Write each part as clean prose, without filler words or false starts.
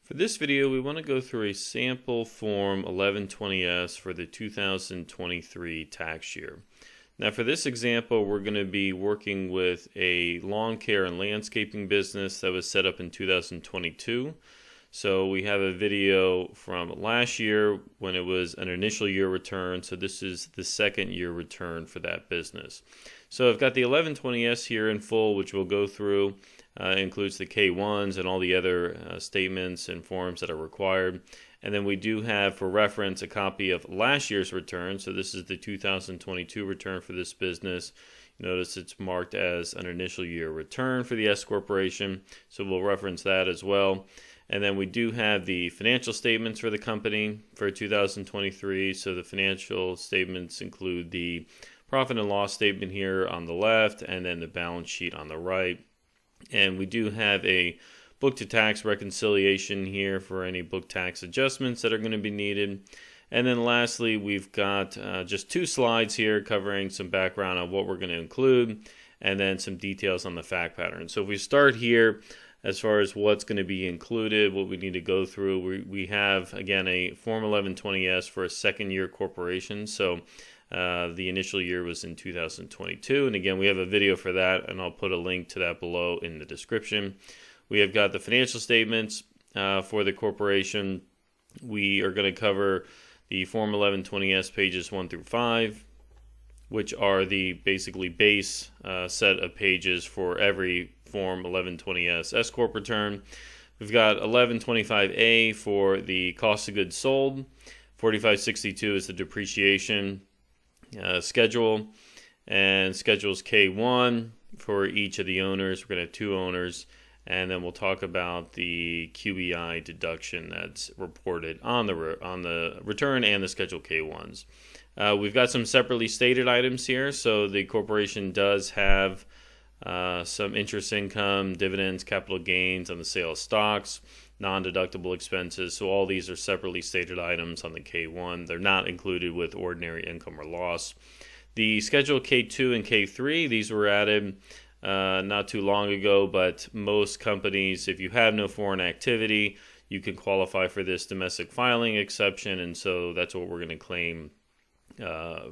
For this video, we want to go through a sample Form 1120S for the 2023 tax year. Now for this example, we're going to be working with a lawn care and landscaping business that was set up in 2022. So we have a video from last year when it was an initial year return. So this is the second year return for that business. So I've got the 1120S here in full, which we'll go through. Includes the K1s and all the other statements and forms that are required. And then we do have, for reference, a copy of last year's return. So this is the 2022 return for this business. Notice it's marked as an initial year return for the S Corporation. So we'll reference that as well. And then we do have the financial statements for the company for 2023. So the financial statements include the profit and loss statement here on the left, and then the balance sheet on the right. And we do have a book to tax reconciliation here for any book tax adjustments that are going to be needed. And then lastly, we've got just two slides here covering some background on what we're going to include, and then some details on the fact pattern. So if we start here, as far as what's going to be included, what we need to go through, we have, again, a Form 1120S for a second year corporation. So the initial year was in 2022. And again, we have a video for that, and I'll put a link to that below in the description. We have got the financial statements for the corporation. We are going to cover the Form 1120S pages 1 through 5, which are the basically base set of pages for every Form 1120S S Corp return. We've got 1125A for the cost of goods sold. 4562 is the depreciation schedule, and schedules K1 for each of the owners. We're going to have two owners, and then we'll talk about the QEI deduction that's reported on the return and the schedule K1s. We've got some separately stated items here. So the corporation does have some interest income, dividends, capital gains on the sale of stocks, non-deductible expenses. So all these are separately stated items on the K1. They're not included with ordinary income or loss. The schedule K2 and K3, these were added not too long ago, but most companies, if you have no foreign activity, you can qualify for this domestic filing exception, and so that's what we're going to claim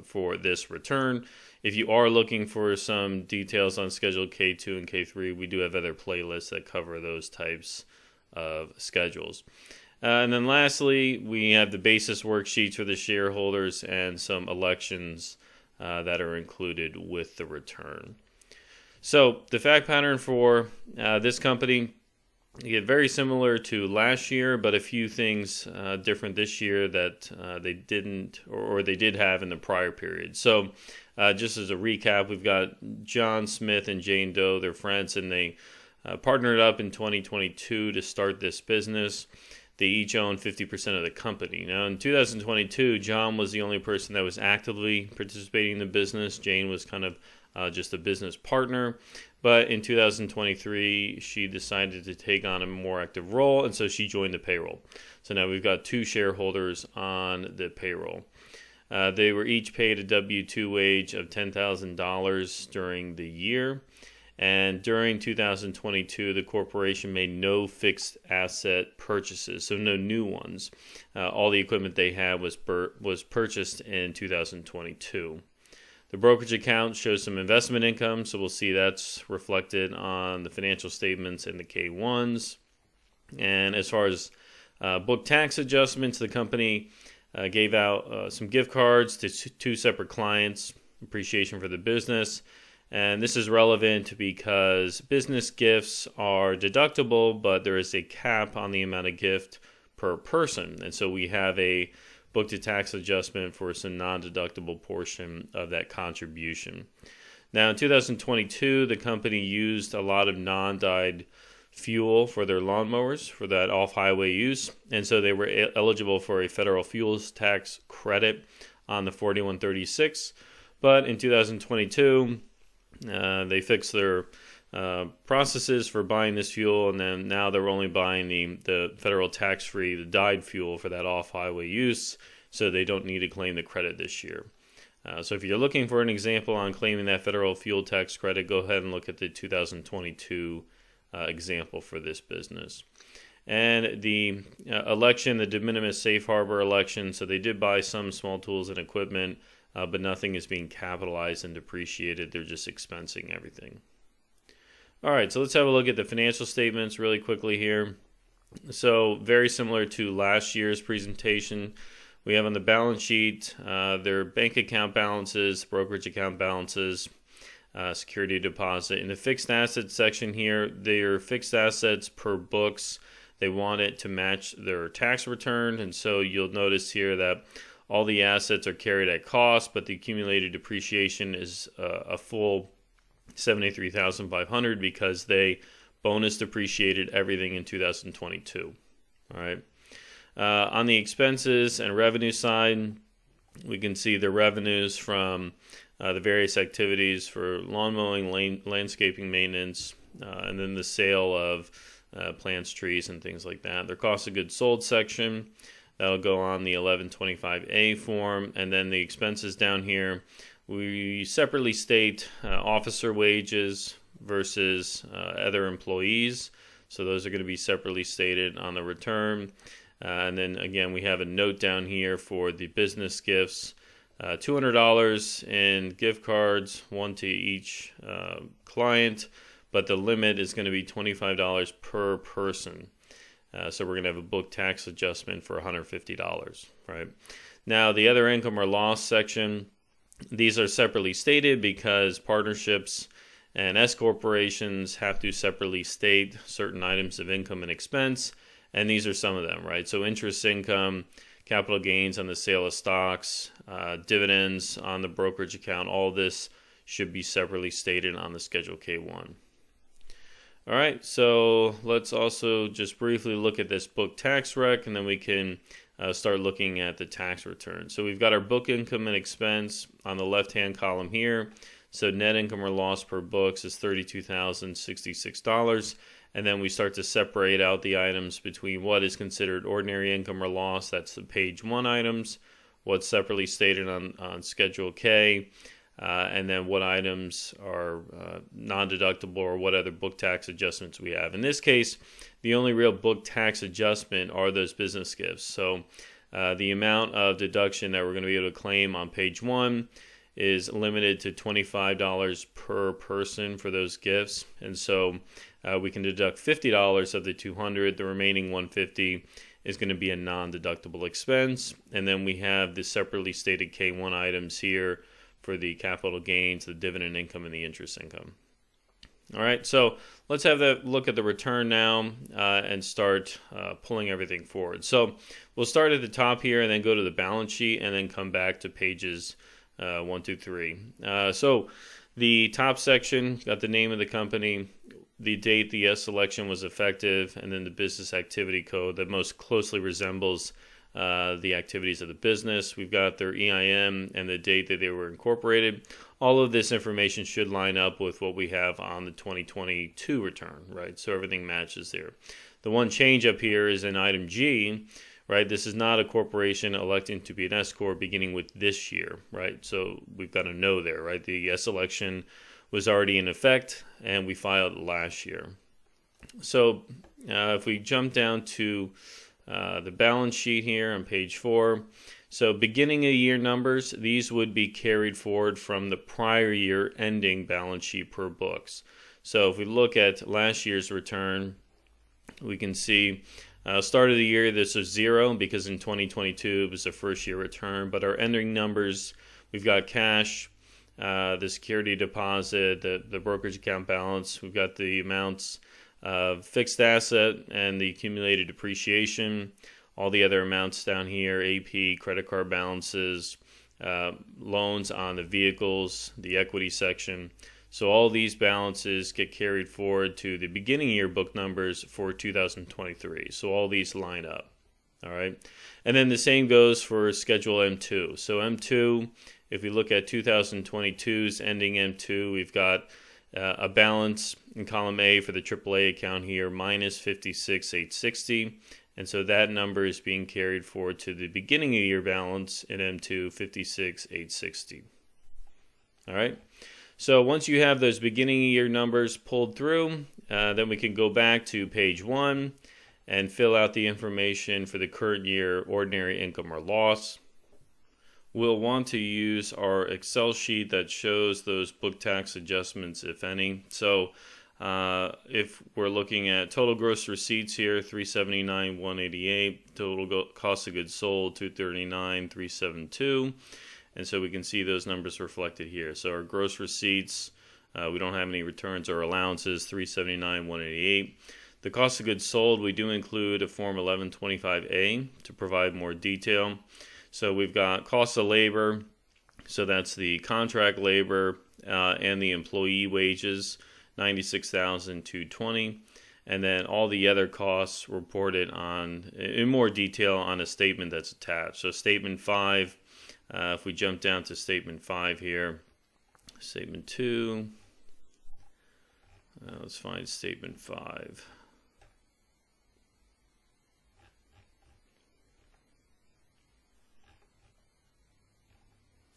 for this return. If you are looking for some details on Schedule K2 and K3, we do have other playlists that cover those types of schedules. And then lastly, we have the basis worksheets for the shareholders and some elections that are included with the return. So the fact pattern for this company, again, very similar to last year, but a few things different this year that they didn't or they did have in the prior period. So just as a recap, we've got John Smith and Jane Doe. They're friends, and they partnered up in 2022 to start this business. They each own 50% of the company. Now, in 2022, John was the only person that was actively participating in the business. Jane was kind of just a business partner. But in 2023, she decided to take on a more active role, and so she joined the payroll. So now we've got two shareholders on the payroll. They were each paid a W-2 wage of $10,000 during the year. And during 2022, the corporation made no fixed asset purchases, so no new ones. All the equipment they had was purchased in 2022. The brokerage account shows some investment income, so we'll see that's reflected on the financial statements and the K1s. And as far as book tax adjustments, the company gave out some gift cards to two separate clients, appreciation for the business. And this is relevant because business gifts are deductible, but there is a cap on the amount of gift per person. And so we have a book to tax adjustment for some non-deductible portion of that contribution. Now in 2022, the company used a lot of non-dyed fuel for their lawnmowers for that off-highway use, and so they were eligible for a federal fuels tax credit on the 4136. But in 2022, they fixed their processes for buying this fuel, and then now they're only buying the federal tax-free, the dyed fuel for that off-highway use, so they don't need to claim the credit this year. So if you're looking for an example on claiming that federal fuel tax credit, go ahead and look at the 2022 example for this business. And the election, the de minimis safe harbor election, so they did buy some small tools and equipment, but nothing is being capitalized and depreciated. They're just expensing everything. All right, so let's have a look at the financial statements really quickly here. So very similar to last year's presentation, we have on the balance sheet their bank account balances, brokerage account balances, security deposit. In the fixed assets section here, their fixed assets per books, they want it to match their tax return. And so you'll notice here that all the assets are carried at cost, but the accumulated depreciation is a full $73,500 because they bonus depreciated everything in 2022. All right. On the expenses and revenue side, we can see the revenues from the various activities for lawn mowing, landscaping maintenance, and then the sale of plants, trees, and things like that. Their cost of goods sold section, that'll go on the 1125A form, and then the expenses down here, we separately state officer wages versus other employees. So those are going to be separately stated on the return. And then again, we have a note down here for the business gifts. $200 in gift cards, one to each client, but the limit is going to be $25 per person. So we're going to have a book tax adjustment for $150, right? Now, the other income or loss section, these are separately stated because partnerships and S corporations have to separately state certain items of income and expense, and these are some of them, right? So interest income, capital gains on the sale of stocks, dividends on the brokerage account, all this should be separately stated on the Schedule K1. All right, so let's also just briefly look at this book tax rec, and then we can start looking at the tax return. So we've got our book income and expense on the left-hand column here. So net income or loss per books is $32,066. And then we start to separate out the items between what is considered ordinary income or loss, that's the page 1 items, what's separately stated on Schedule K, and then what items are non-deductible or what other book tax adjustments we have. In this case, the only real book tax adjustment are those business gifts. So the amount of deduction that we're going to be able to claim on page 1 is limited to $25 per person for those gifts. And so we can deduct $50 of the $200. The remaining $150 is going to be a non-deductible expense. And then we have the separately stated K1 items here for the capital gains, the dividend income, and the interest income. All right, so let's have that look at the return now and start pulling everything forward. So we'll start at the top here and then go to the balance sheet and then come back to pages 1, 2, 3. So the top section got the name of the company, the date the S election was effective, and then the business activity code that most closely resembles the activities of the business. We've got their EIN and the date that they were incorporated. All of this information should line up with what we have on the 2022 return, right? So everything matches there. The one change up here is in item G, right? This is not a corporation electing to be an S corp beginning with this year, right? So we've got to know there, right? The S election was already in effect and we filed last year. So if we jump down to the balance sheet here on page 4. So beginning of year numbers, these would be carried forward from the prior year ending balance sheet per books. So if we look at last year's return, we can see start of the year, this was 0 because in 2022 it was the first year return. But our ending numbers, we've got cash, the security deposit, the brokerage account balance. We've got the amounts of fixed asset and the accumulated depreciation, all the other amounts down here, AP, credit card balances, loans on the vehicles, the equity section. So all these balances get carried forward to the beginning year book numbers for 2023. So all these line up. All right. And then the same goes for Schedule M2. So M2, if we look at 2022's ending M2, we've got a balance in column A for the AAA account here, minus $56,860. And so that number is being carried forward to the beginning of year balance in M2, $56,860. All right. So once you have those beginning of year numbers pulled through, then we can go back to page 1 and fill out the information for the current year ordinary income or loss. We'll want to use our Excel sheet that shows those book tax adjustments, if any. So if we're looking at total gross receipts here, $379,188, total cost of goods sold, $239,372, and so we can see those numbers reflected here. So our gross receipts, we don't have any returns or allowances, $379,188. The cost of goods sold, we do include a Form 1125A to provide more detail. So we've got cost of labor, so that's the contract labor and the employee wages, $96,220, and then all the other costs reported on in more detail on a statement that's attached. So statement 5, if we jump down to statement 5 here, statement 2, let's find statement 5.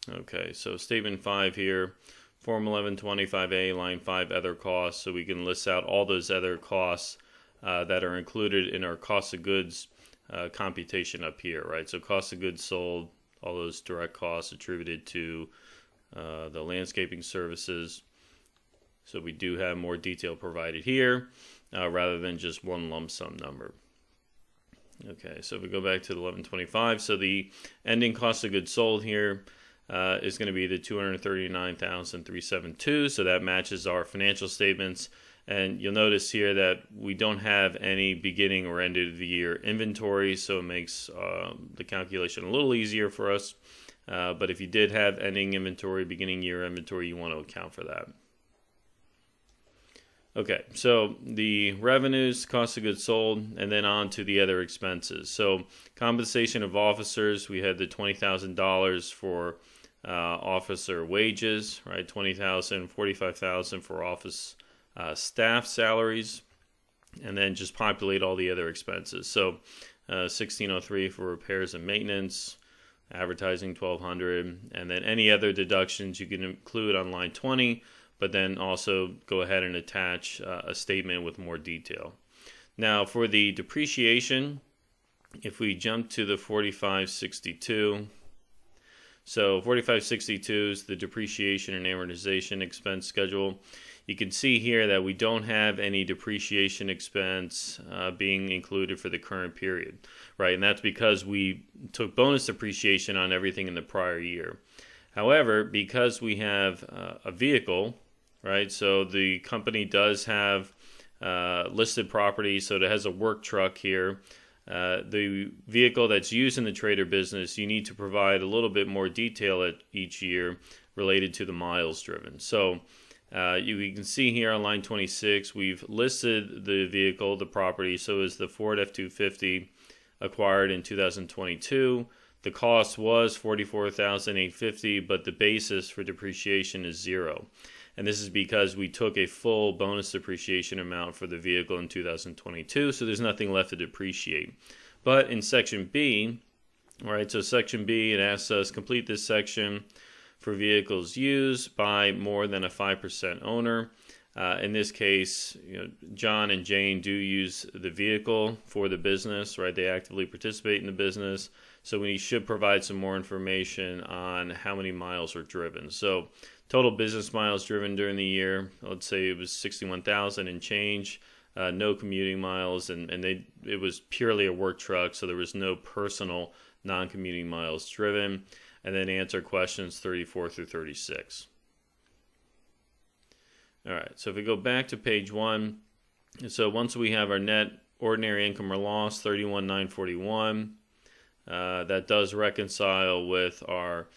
Okay, so statement 5 here, Form 1125A, line 5, other costs. So we can list out all those other costs that are included in our cost of goods computation up here, right? So cost of goods sold, all those direct costs attributed to the landscaping services. So we do have more detail provided here rather than just one lump sum number. Okay, so if we go back to the 1125, so the ending cost of goods sold here is going to be the $239,372, so that matches our financial statements. And you'll notice here that we don't have any beginning or end of the year inventory, so it makes the calculation a little easier for us. But if you did have ending inventory, beginning year inventory, you want to account for that. Okay, so the revenues, cost of goods sold, and then on to the other expenses. So compensation of officers, we had the $20,000 for officer wages, right? $20,000, $45,000 for office staff salaries, and then just populate all the other expenses. So $1,603 for repairs and maintenance, advertising $1,200, and then any other deductions you can include on line 20, but then also go ahead and attach a statement with more detail. Now for the depreciation, if we jump to the 4562, so 4562 is the depreciation and amortization expense schedule. You can see here that we don't have any depreciation expense being included for the current period, right? And that's because we took bonus depreciation on everything in the prior year. However, because we have a vehicle, right? So the company does have listed property, so it has a work truck here. The vehicle that's used in the trader business, you need to provide a little bit more detail at each year related to the miles driven. So you can see here on line 26, we've listed the vehicle, the property, so is the Ford F-250 acquired in 2022. The cost was $44,850, but the basis for depreciation is $0. And this is because we took a full bonus depreciation amount for the vehicle in 2022, so there's nothing left to depreciate. But in section B, all right, so section B, it asks us complete this section for vehicles used by more than a 5% owner. In this case, John and Jane do use the vehicle for the business, right? They actively participate in the business, so we should provide some more information on how many miles are driven. So total business miles driven during the year, let's say it was 61,000 and change, no commuting miles, and it was purely a work truck, so there was no personal non-commuting miles driven. And then answer questions 34 through 36. All right, so if we go back to page 1, so once we have our net ordinary income or loss, $31,941, that does reconcile with our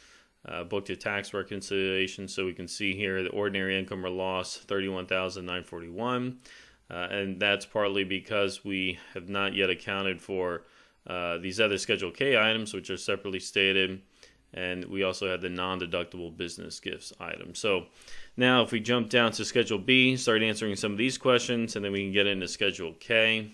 book to tax reconciliation. So we can see here the ordinary income or loss, $31,941, and that's partly because we have not yet accounted for these other Schedule K items, which are separately stated. And we also have the non-deductible business gifts item. So now if we jump down to Schedule B, start answering some of these questions, and then we can get into Schedule K.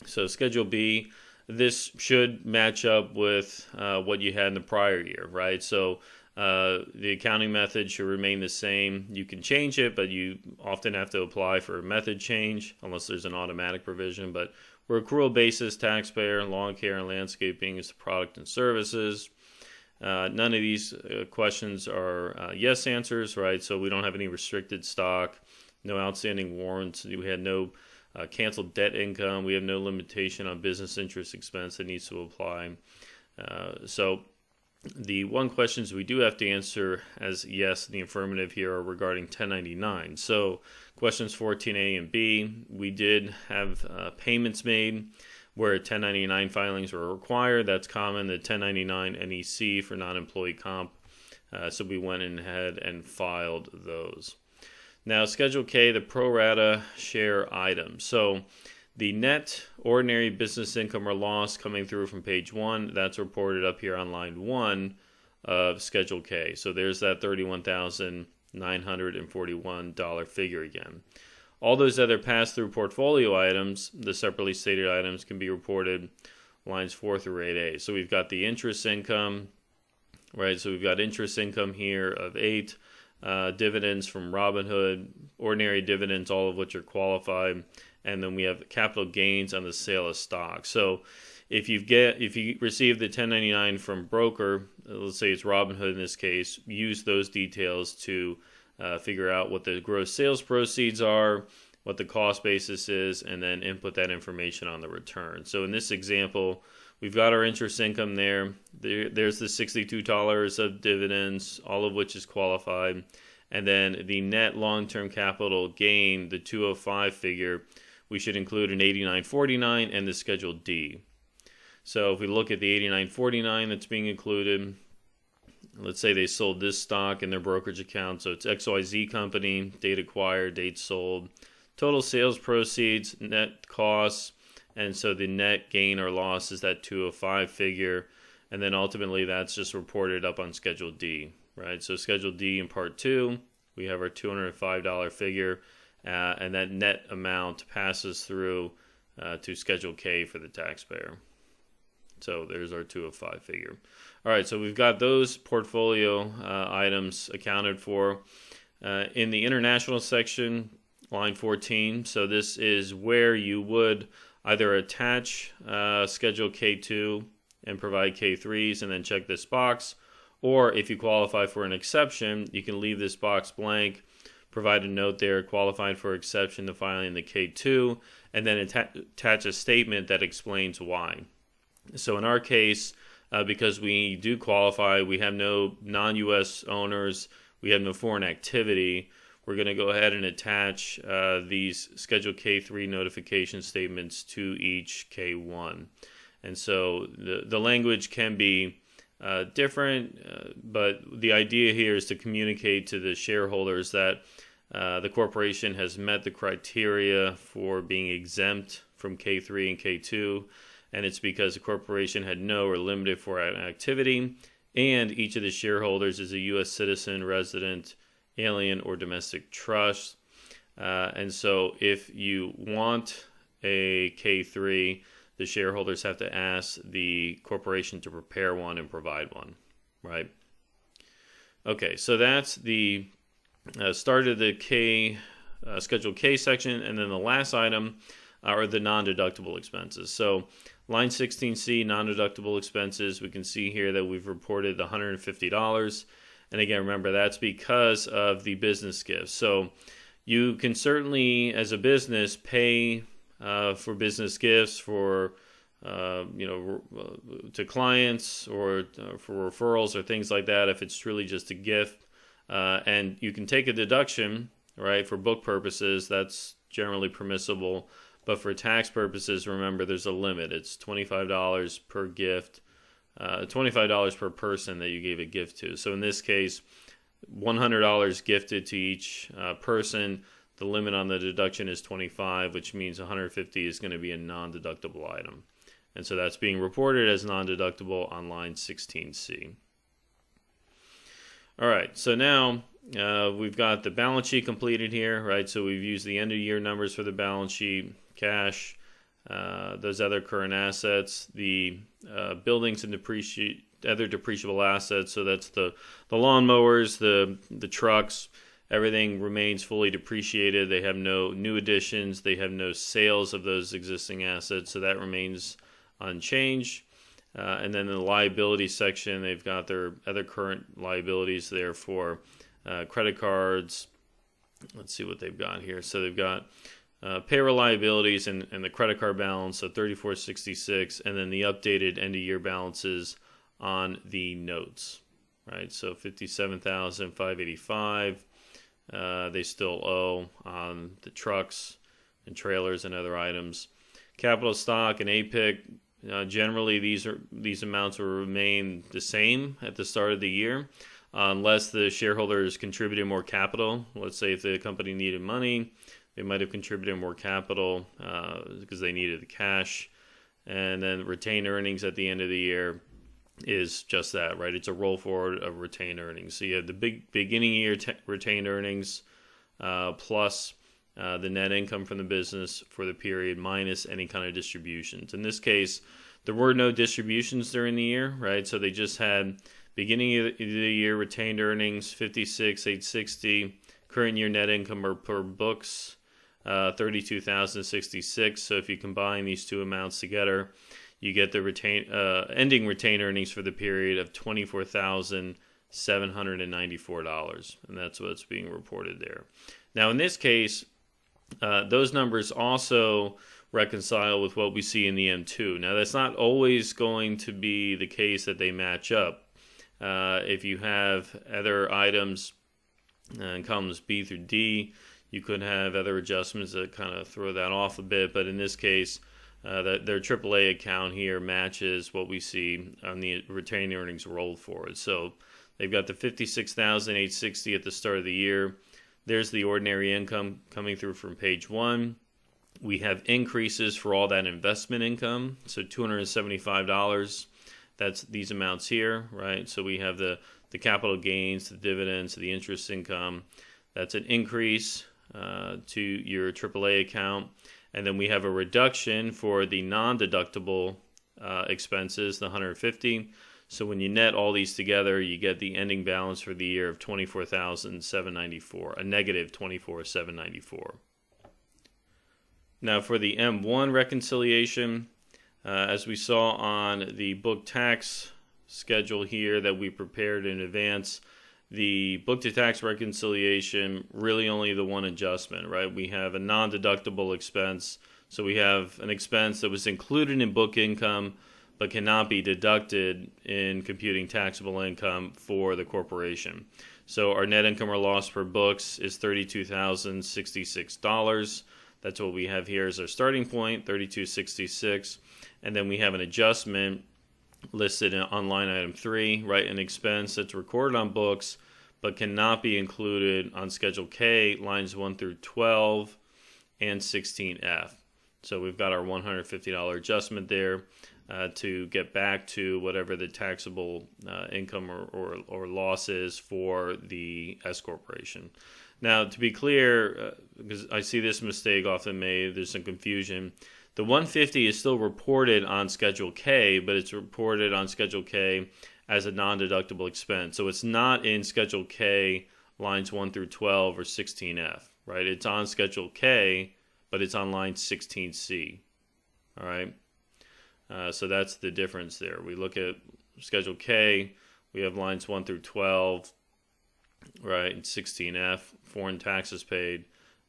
So Schedule B, this should match up with what you had in the prior year, right? So the accounting method should remain the same. You can change it, but you often have to apply for a method change unless there's an automatic provision, but we're accrual basis taxpayer. Lawn care and landscaping is the product and services. None of these questions are yes answers, right? So we don't have any restricted stock, no outstanding warrants. We had no canceled debt income. We have no limitation on business interest expense that needs to apply. So the one questions we do have to answer as yes in the affirmative here are regarding 1099. So questions 14A and B, we did have payments made where 1099 filings were required. That's common, the 1099 NEC for non-employee comp. So we went ahead and filed those. Now, Schedule K, the pro rata share item. So the net ordinary business income or loss coming through from page 1, that's reported up here on line 1 of Schedule K. So there's that $31,941 figure again. All those other pass-through portfolio items, the separately stated items, can be reported lines 4 through 8A. So we've got the interest income, right? So we've got interest income here of 8, dividends from Robinhood, ordinary dividends, all of which are qualified, and then we have capital gains on the sale of stock. So if you receive the 1099 from broker, let's say it's Robinhood in this case, use those details to figure out what the gross sales proceeds are, what the cost basis is, and then input that information on the return. So in this example, we've got our interest income there. There's the $62 of dividends, all of which is qualified. And then the net long-term capital gain, the 205 figure, we should include an 8949 and the Schedule D. So if we look at the 8949 that's being included, let's say they sold this stock in their brokerage account. So it's XYZ company, date acquired, date sold, total sales proceeds, net costs, and so the net gain or loss is that 205 figure. And then ultimately that's just reported up on Schedule D, right? So Schedule D in Part 2, we have our $205 figure, and that net amount passes through to Schedule K for the taxpayer. So there's our 205 figure. All right, so we've got those portfolio items accounted for. In the international section, line 14, so this is where you would either attach Schedule K2 and provide K3s and then check this box, or if you qualify for an exception, you can leave this box blank, provide a note there, qualified for exception to filing the K2, and then attach a statement that explains why. So in our case, because we do qualify, we have no non-U.S. owners, we have no foreign activity, we're going to go ahead and attach these Schedule K3 notification statements to each K1. And so the language can be different, but the idea here is to communicate to the shareholders that the corporation has met the criteria for being exempt from K3 and K2, and it's because the corporation had no or limited foreign activity, and each of the shareholders is a U.S. citizen, resident, alien, or domestic trust. And so if you want a K3, the shareholders have to ask the corporation to prepare one and provide one, right? Okay, so that's the start of the Schedule K section, and then the last item are the non-deductible expenses. So line 16C, non-deductible expenses, we can see here that we've reported the $150. And again, remember, that's because of the business gifts. So you can certainly, as a business, pay for business gifts for, to clients or for referrals or things like that if it's truly just a gift. And you can take a deduction, right, for book purposes. That's generally permissible. But for tax purposes, remember, there's a limit. It's $25 per gift, $25 per person that you gave a gift to. So in this case, $100 gifted to each person. The limit on the deduction is $25, which means $150 is going to be a non-deductible item. And so that's being reported as non-deductible on line 16C. All right, so now we've got the balance sheet completed here, right? So we've used the end-of-year numbers for the balance sheet, cash, those other current assets, the buildings and other depreciable assets. So that's the lawnmowers, the trucks, everything remains fully depreciated. They have no new additions. They have no sales of those existing assets, so that remains unchanged. And then in the liability section, they've got their other current liabilities there for credit cards. Let's see what they've got here. So they've got payroll liabilities and the credit card balance, so $34.66, and then the updated end-of-year balances on the notes, right? So $57,585. They still owe on the trucks and trailers and other items. Capital stock and APIC. Generally, these amounts will remain the same at the start of the year, unless the shareholders contributed more capital. Let's say if the company needed money, they might have contributed more capital because they needed the cash. And then retained earnings at the end of the year is just that, right? It's a roll forward of retained earnings. So you have the big beginning year retained earnings plus the net income from the business for the period minus any kind of distributions. In this case, there were no distributions during the year, right? So they just had beginning of the year retained earnings, $56,860. Current year net income per books, $32,066. So if you combine these two amounts together, you get the ending retained earnings for the period of $24,794, and that's what's being reported there. Now, in this case, those numbers also reconcile with what we see in the M2. Now, that's not always going to be the case that they match up. If you have other items in columns B through D, you could have other adjustments that kind of throw that off a bit, but in this case, their AAA account here matches what we see on the retained earnings rolled forward. So they've got the $56,860 at the start of the year. There's the ordinary income coming through from page 1. We have increases for all that investment income, so $275. That's these amounts here, right? So we have the capital gains, the dividends, the interest income. That's an increase to your AAA account. And then we have a reduction for the non-deductible expenses, the $150. So when you net all these together, you get the ending balance for the year of $24,794, a negative $24,794. Now for the M1 reconciliation, as we saw on the book tax schedule here that we prepared in advance, the book to tax reconciliation, really only the one adjustment, right? We have a non-deductible expense. So we have an expense that was included in book income but cannot be deducted in computing taxable income for the corporation. So our net income or loss per books is $32,066. That's what we have here as our starting point, $32,666. And then we have an adjustment listed on line item 3, right? An expense that's recorded on books but cannot be included on Schedule K, lines 1 through 12 and 16F. So we've got our $150 adjustment there to get back to whatever the taxable income or loss is for the S corporation. Now, to be clear, because I see this mistake often made, there's some confusion. The $150 is still reported on Schedule K, but it's reported on Schedule K as a non-deductible expense. So it's not in Schedule K, lines 1 through 12 or 16F, right? It's on Schedule K, but it's on line 16C, all right? So that's the difference there. We look at Schedule K, we have lines 1 through 12, right, and 16F, foreign taxes paid,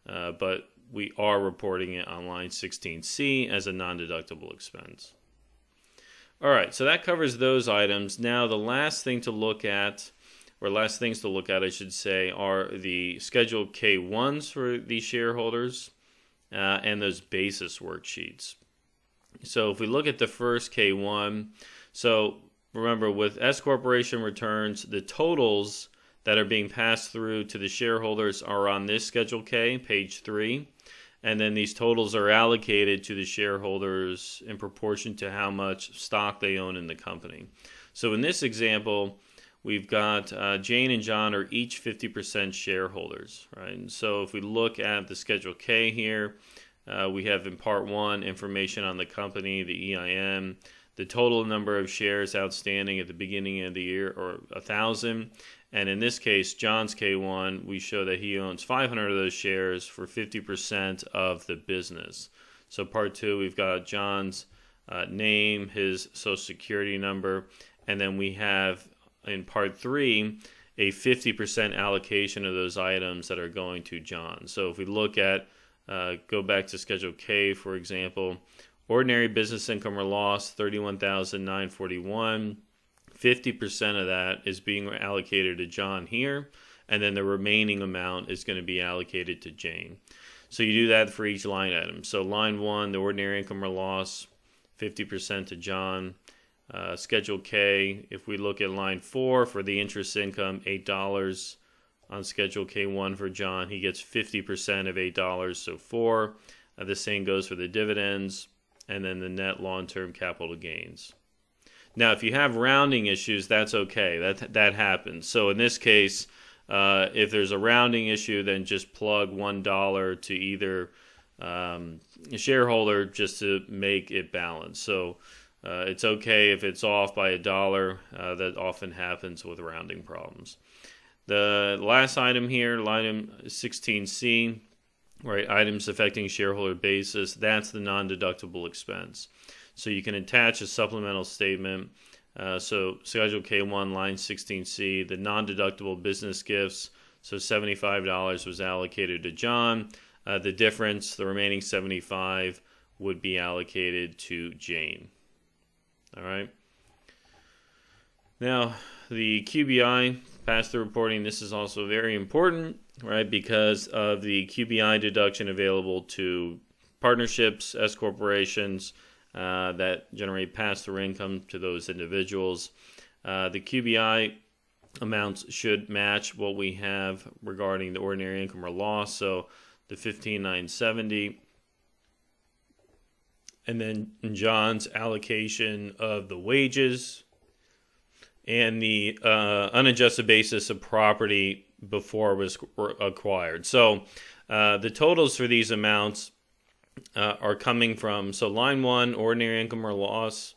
but we are reporting it on line 16C as a non-deductible expense. All right, so that covers those items. Now the last things to look at, I should say, are the Schedule K1s for the shareholders and those basis worksheets. So if we look at the first K1, so remember with S Corporation returns, the totals that are being passed through to the shareholders are on this Schedule K, page 3. And then these totals are allocated to the shareholders in proportion to how much stock they own in the company. So in this example, we've got Jane and John are each 50% shareholders, right? And so if we look at the Schedule K here, we have in Part 1 information on the company, the EIN, the total number of shares outstanding at the beginning of the year, or 1,000, And in this case, John's K1, we show that he owns 500 of those shares for 50% of the business. So part 2, we've got John's name, his social security number, and then we have in part 3 a 50% allocation of those items that are going to John. So if we look at, go back to Schedule K, for example, ordinary business income or loss, $31,941. 50% of that is being allocated to John here, and then the remaining amount is going to be allocated to Jane. So you do that for each line item. So line 1, the ordinary income or loss, 50% to John. Schedule K, if we look at line 4 for the interest income, $8 on Schedule K1 for John, he gets 50% of $8, so 4. The same goes for the dividends, and then the net long-term capital gains. Now, if you have rounding issues, that's okay. That happens. So in this case, if there's a rounding issue, then just plug $1 to either shareholder just to make it balance. So it's okay if it's off by $1. That often happens with rounding problems. The last item here, item 16C, right? Items affecting shareholder basis. That's the non-deductible expense. So you can attach a supplemental statement. So Schedule K1, line 16C, the non-deductible business gifts. So $75 was allocated to John. The difference, the remaining $75, would be allocated to Jane. All right. Now, the QBI, pass-through reporting, this is also very important, right, because of the QBI deduction available to partnerships, S corporations, that generate pass-through income to those individuals. The QBI amounts should match what we have regarding the ordinary income or loss. So the $15,970, and then John's allocation of the wages and the unadjusted basis of property before it was acquired. So the totals for these amounts are coming from, so line 1, ordinary income or loss.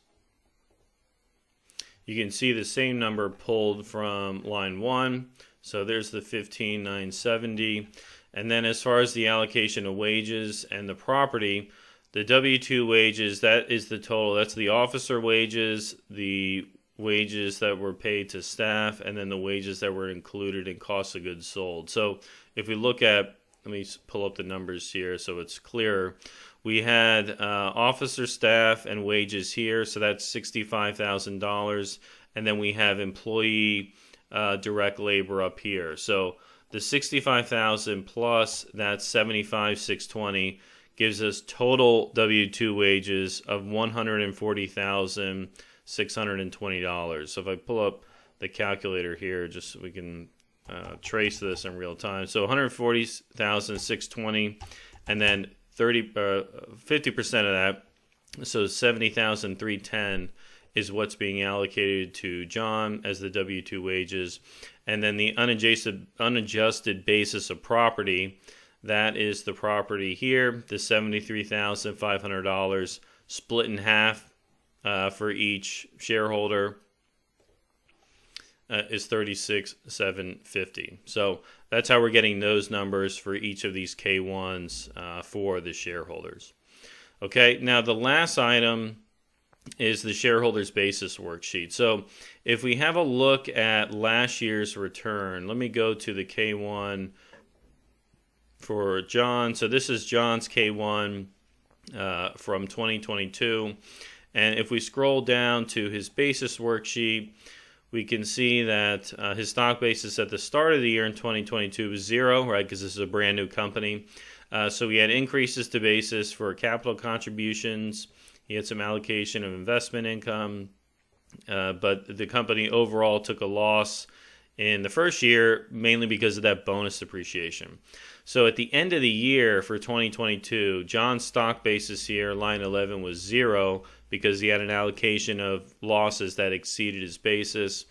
You can see the same number pulled from line 1. So there's the $15,970. And then as far as the allocation of wages and the property, the W-2 wages, that is the total. That's the officer wages, the wages that were paid to staff, and then the wages that were included in cost of goods sold. So if we look at, let me pull up the numbers here so it's clearer. We had officer staff and wages here, so that's $65,000. And then we have employee direct labor up here. So the $65,000 plus that $75,620 gives us total W-2 wages of $140,620. So if I pull up the calculator here, just so we can trace this in real time. So $140,620, and then 50% of that, so $70,310 is what's being allocated to John as the W-2 wages. And then the unadjusted basis of property, that is the property here, the $73,500 split in half for each shareholder is $36,750. So that's how we're getting those numbers for each of these K1s for the shareholders. Okay, now the last item is the shareholders basis worksheet. So if we have a look at last year's return, let me go to the K1 for John. So this is John's K1 from 2022. And if we scroll down to his basis worksheet, we can see that his stock basis at the start of the year in 2022 was 0, right, because this is a brand new company. So we had increases to basis for capital contributions. He had some allocation of investment income, but the company overall took a loss in the first year, mainly because of that bonus depreciation. So at the end of the year for 2022, John's stock basis here, line 11, was 0 because he had an allocation of losses that exceeded his basis.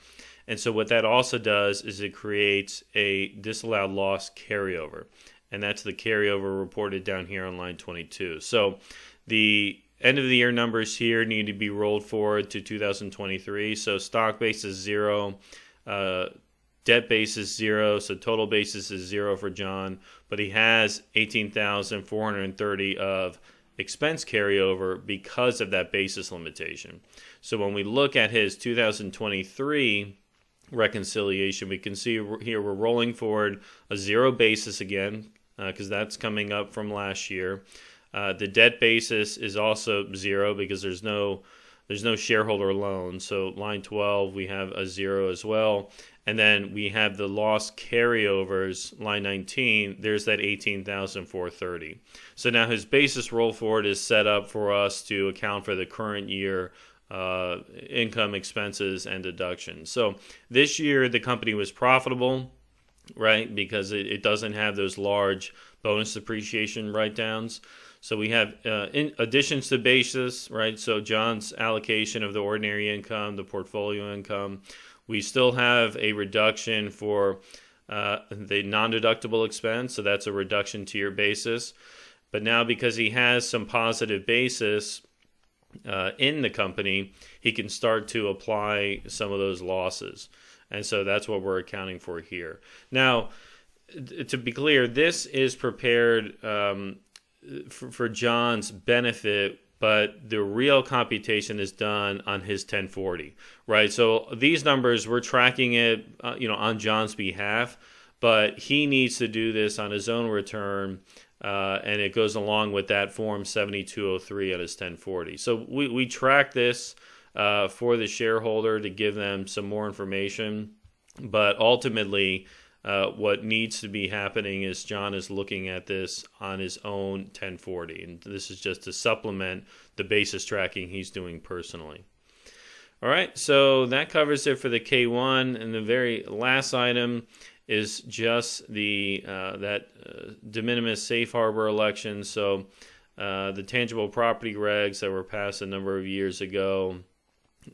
And so what that also does is it creates a disallowed loss carryover. And that's the carryover reported down here on line 22. So the end of the year numbers here need to be rolled forward to 2023. So stock basis 0, debt basis 0, so total basis is 0 for John, but he has $18,430 of expense carryover because of that basis limitation. So when we look at his 2023 reconciliation, we can see here we're rolling forward a 0 basis again, because that's coming up from last year. The debt basis is also 0 because there's no shareholder loan. So line 12, we have a 0 as well. And then we have the loss carryovers, line 19, there's that $18,430. So now his basis roll forward is set up for us to account for the current year income, expenses, and deductions. So this year the company was profitable, right, because it doesn't have those large bonus depreciation write-downs. So we have in additions to basis, right? So John's allocation of the ordinary income, the portfolio income. We still have a reduction for the non-deductible expense, so that's a reduction to your basis. But now because he has some positive basis in the company, he can start to apply some of those losses. And so that's what we're accounting for here. Now, to be clear, this is prepared for John's benefit, but the real computation is done on his 1040, right? So these numbers, we're tracking it, on John's behalf, but he needs to do this on his own return, and it goes along with that Form 7203 on his 1040. So we track this for the shareholder to give them some more information, but ultimately, what needs to be happening is John is looking at this on his own 1040, and this is just to supplement the basis tracking he's doing personally. All right, so that covers it for the K1, and the very last item is just the de minimis safe harbor election. So the tangible property regs that were passed a number of years ago.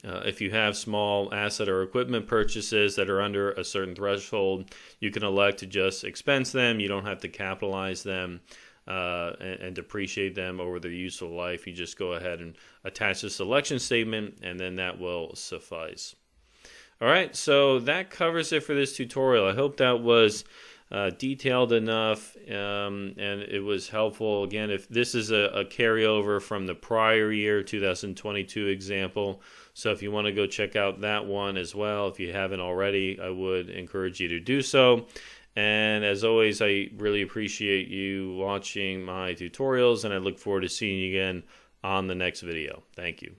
If you have small asset or equipment purchases that are under a certain threshold, you can elect to just expense them. You don't have to capitalize them and depreciate them over their useful life. You just go ahead and attach the selection statement, and then that will suffice. All right, so that covers it for this tutorial. I hope that was detailed enough and it was helpful. Again, if this is a carryover from the prior year, 2022 example, so if you want to go check out that one as well, if you haven't already, I would encourage you to do so. And as always, I really appreciate you watching my tutorials, and I look forward to seeing you again on the next video. Thank you.